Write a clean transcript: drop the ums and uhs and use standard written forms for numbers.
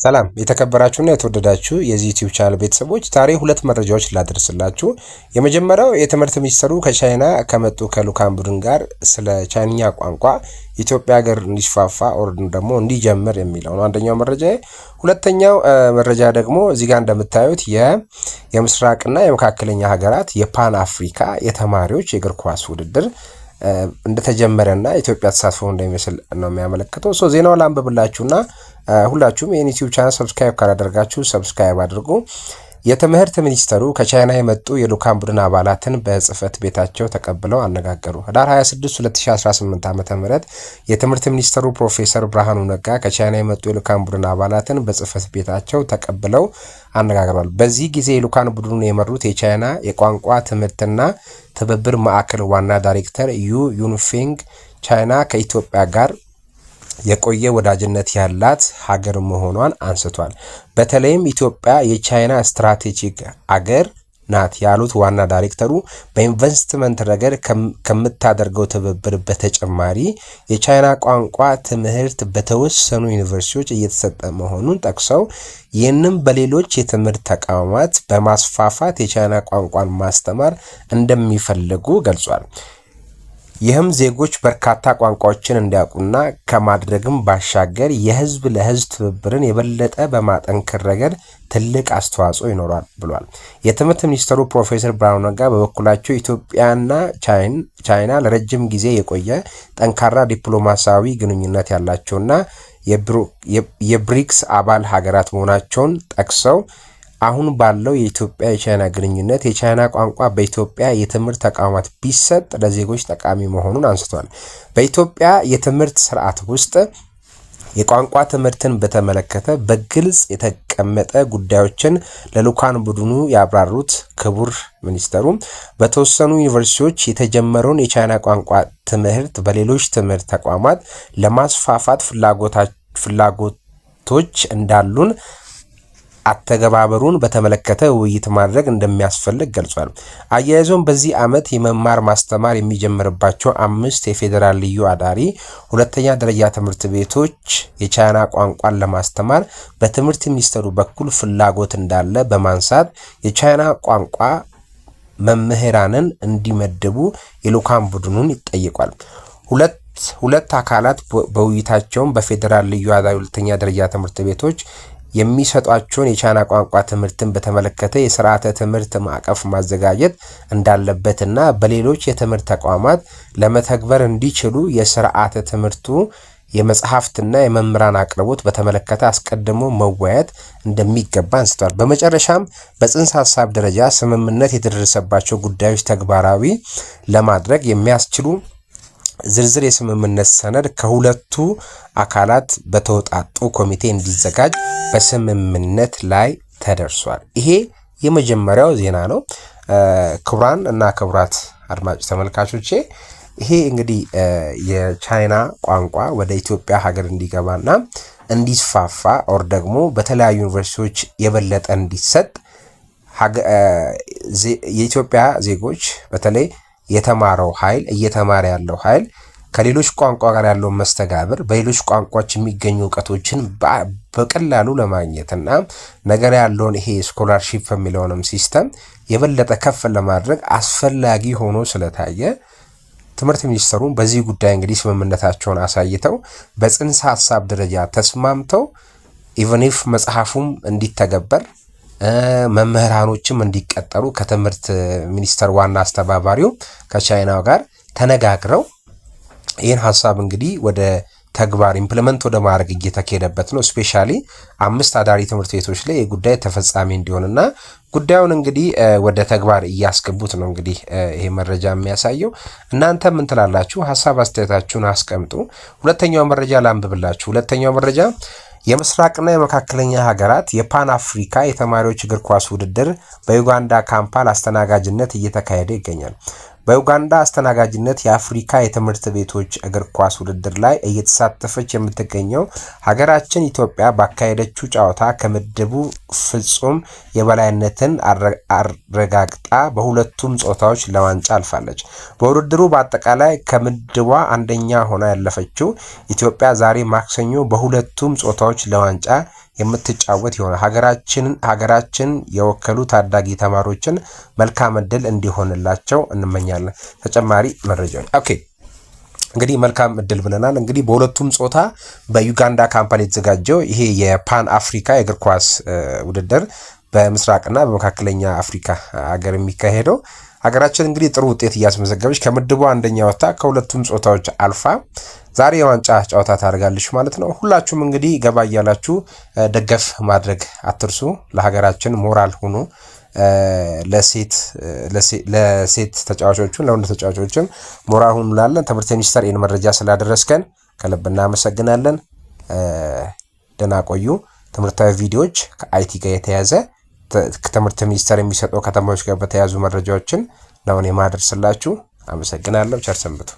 ሰላም የተከበራችሁና የተወደዳችሁ የዚህ ዩቲዩብ ቻናል ቤተሰቦች ዛሬ ሁለት መረጃዎች ላደርስላችሁ። የመጀመሪያው የትምህርት ሚኒስትሩ ከቻይና ከመጡ ከልኡካን ቡድን ጋር ስለ ቻይንኛ ቋንቋ ኢትዮጵያ ሀገር እንዲስፋፋ ኦር ደግሞ እንዲጀምር የሚለው ነው አንደኛው መረጃ። ሁለተኛው መረጃ ደግሞ እዚህ ጋር እንደምታዩት የምስራቅና የመካከለኛ ሀገራት የፓን አፍሪካ የተማሪዎች የእግር ኳስ ውድድር እንደተጀመረና ኢትዮጵያ ተሳትፎ እንደሚመስል ነው የሚያመለክተው። ዜናውን ላንብብላችሁና ሁላችሁም የኔ ዩቲዩብ ቻናል ሰብስክራይብ ካላደረጋችሁ ሰብስክራይብ አድርጉ። የትምህርት ሚኒስተሩ ከቻይና የመጡ የልኡካን ቡድን አባላትን በጽህፈት ቤታቸው ተቀብለው አነጋገሩ። ህዳር 26 2018 ዓ.ም የትምህርት ሚኒስተሩ ፕሮፌሰር ብርሃኑ ነጋ ከቻይና የመጡ የልኡካን ቡድን አባላትን በጽህፈት ቤታቸው ተቀብለው አነጋግረዋል። በዚህ ጊዜ የልኡካን ቡድኑን የመሩት የቻይና የቋንቋ ትምህርትና ትብብር ማዕከል ዋና ዳይሬክተር ዩንፌንግ ቻይና ከኢትዮጵያ ጋር የቆየ ወዳጅነት ያላት ሀገር መሆኗን አንስቷል። በተለይም ኢትዮጵያ የቻይና ስትራቴጂክ አገር ናት ያሉት ዋና ዳይሬክተሩ በኢንቨስትመንት ረገድ ከምታደርገው ትብብር በተጨማሪ የቻይና ቋንቋ ትምህርት በተወሰኑ ዩኒቨርሲቲዎች እየተሰጠ መሆኑን ጠቅሰው ይህንም በሌሎች የትምህርት ተቋማት በማስፋፋት የቻይና ቋንቋን ማስተማር እንደሚፈልጉ ገልጿል። ይህም ዜጎች በርካታ ቋንቋዎችን እንዲያውቁና ከማድረግም ባሻገር የህዝብ ለህዝብ ትብብርን የበለጠ በማጠንከር ረገድ ትልቅ አስተዋጽኦ ይኖራል ብሏል። የትምህርት ሚኒስትሩ ፕሮፌሰር ብርሃኑ ነጋ በበኩላቸው ኢትዮጵያና ቻይና ለረጅም ጊዜ የቆየ ጠንካራ ዲፕሎማሲያዊ ግንኙነት ያላቸውና የብሪክስ አባል ሀገራት መሆናቸውን ጠቅሰው አሁን ባለው የኢትዮጵያ የቻይና ግንኙነት የቻይና ቋንቋ በኢትዮጵያ የትምህርት ተቋማት ቢሰጥ ለዜጎች ጠቃሚ መሆኑን አንስቷል። በኢትዮጵያ የትምህርት ስርዓት ውስጥ የቋንቋ ትምህርትን በተመለከተ በግልጽ የተቀመጠ ጉዳዮችን ለልኡካን ቡድኑ ያብራሩት ክቡር ሚኒስተሩ በተወሰኑ ዩኒቨርሲቲዎች የተጀመረውን የቻይና ቋንቋ ትምህርት በሌሎች ትምህርት ተቋማት ለማስፋፋት ፍላጎቶች እንዳሉን አተገባበሩን በተመለከተ ውይይት ማድረግ እንደሚያስፈልግ ገልጿል። አያይዞም በዚህ ዓመት የመማር ማስተማር የሚጀምርባቸው 5 የፌዴራል ልዩ አዳሪ ሁለተኛ ደረጃ ትምህርት ቤቶች የቻይና ቋንቋን ለማስተማር በትምህርት ሚኒስቴሩ በኩል ፍላጎት እንዳለ በማንሳት የቻይና ቋንቋ መምህራንን እንዲመድቡ የልኡካን ቡድኑን ይጠይቋል። ሁለት አካላት በውይይታቸውም በፌዴራል ልዩ አዳሪ ሁለተኛ ደረጃ ትምህርት ቤቶች የሚሰጧቸውን የቻይና ቋንቋ ትምህርትን በተመለከተ የስርዓተ ትምህርት ማዕቀፍ ማዘጋጀት እንዳለበትና በሌሎች የትምህርት ተቋማት ለመተግበር እንዲችሉ የስርዓተ ትምህርቱ የመጽሐፍትና የመምህራን አቅርቦት በተመለከተ አስቀድሞ መወያየት እንደሚገባ አንስቷል። በመጨረሻም በጽንሰ ሀሳብ ደረጃ ስምምነት የተደረሰባቸው ጉዳዮች ተግባራዊ ለማድረግ የሚያስችሉ ዝርዝር የስምምነት ሰነድ ከሁለቱ አካላት በተወጣጡ ኮሚቴ እንዲዘጋጅ በስምምነት ላይ ተደርሷል። ይሄ የመጀመሪያው ዜና ነው። ክቡራን እና ክቡራት አድማጭ ተመልካቾቼ ይሄ እንግዲህ የቻይና ቋንቋ ወደ ኢትዮጵያ ሀገር እንዲገባና እንዲስፋፋ ኦር ደግሞ በተለያዩ ዩኒቨርሲቲዎች የበለጠ እንዲሰጥ የኢትዮጵያ ዜጎች በተለይ የተማረው ኃይል እየተማረ ያለው ኃይል ከሌሎች ቋንቋ ጋር ያለው መስተጋብር በሌሎች ቋንቋዎች የሚገኙ ዕውቀቶችን በቀላሉ ለማግኘትና ነገር ያለውን ይሄ ስኮላርሺፕ የሚለውንም ሲስተም የበለጠ ከፍ ለማድረግ አስፈላጊ ሆኖ ስለታየ ትምህርት ሚኒስትሩን በዚህ ጉዳይ እንግዲህ ስምምነታቸውን አሳይተው በጽንሰ ሐሳብ ደረጃ ተስማምተው ኢቨን ኢፍ መጽሐፉም እንዲተገበር መምህራኖችም እንዲቀጠሩ ከትምህርት ሚኒስቴር ዋና አስተባባሪው ከቻይናው ጋር ተነጋግረው ይህን ሐሳብ እንግዲህ ወደ ተግባር ኢምፕሊመንት ወደ ማድረግ እየተካሄደበት ነው። ስፔሻሊ 5 አዳሪ ትምህርት ቤቶች ላይ የጉዳይ ተፈጻሚ እንዲሆንና ጉዳዩን እንግዲህ ወደ ተግባር እያስገቡት ነው። እንግዲህ ይሄ መረጃ የሚያሳየው እናንተ ምን ትላላችሁ? ሐሳብ አስተያየታችሁን አስቀምጡ። ሁለተኛው መረጃ ላንብብላችሁ። ሁለተኛው መረጃ የምስራቅና የመካከለኛ ሀገራት የፓን አፍሪካ የተማሪዎች እግር ኳስ ውድድር በዩጋንዳ ካምፓላ አስተናጋጅነት እየተካሄደ ይገኛል። በዩጋንዳ አስተናጋጅነት የአፍሪካ የትምህርት ቤቶች እግር ኳስ ውድድር ላይ እየተሳተፈች የምትገኘው ሀገራችን ኢትዮጵያ ባካሄደችው ጨዋታ ከምድቡ ፍጹም የበላይነትን አረጋግጣ በሁለቱም ጾታዎች ለዋንጫ አልፋለች። በውድድሩ በአጠቃላይ ከምድቧ አንደኛ ሆና ያለፈችው ኢትዮጵያ ዛሬ ማክሰኞ በሁለቱም ጾታዎች ለዋንጫ የምትጫወት ይሆናል። ሀገራችን የወከሉ ታዳጊ ተማሪዎችን መልካም እድል እንዲሆንላቸው እንመኛለን። ተጨማሪ መረጃዎች ኦኬ እንግዲህ መልካም እድል ብለናል። እንግዲህ በሁለቱም ጾታ በዩጋንዳ ካምፓኒ የተዘጋጀው ይሄ የፓን አፍሪካ የእግር ኳስ ውድድር በምስራቅና በመካከለኛ አፍሪካ ሀገር የሚካሄደው ሀገራችን እንግዲህ ጥሩ ውጤት እያስመዘገበች ከምድቡ አንደኛ ወጣ ከሁለቱም ጾታዎች አልፋ ዛሬ የዋንጫ ጨዋታ ታደርጋለች ማለት ነው። ሁላችሁም እንግዲህ ገባ እያላችሁ ደገፍ ማድረግ አትርሱ። ለሀገራችን ሞራል ሁኑ። ለሴት ተጫዋቾችን ለወንድ ተጫዋቾችም ሞራል ሁኑ እንላለን። ትምህርት ሚኒስቴር ይህን መረጃ ስላደረስከን ከልብ እናመሰግናለን። ደህና ቆዩ። ትምህርታዊ ቪዲዮዎች ከአይቲ ጋር የተያዘ ትምህርት ሚኒስቴር የሚሰጠው ከተማዎች ጋር በተያዙ መረጃዎችን ነው የማደርስላችሁ። አመሰግናለሁ። ቸር ሰንብቱ።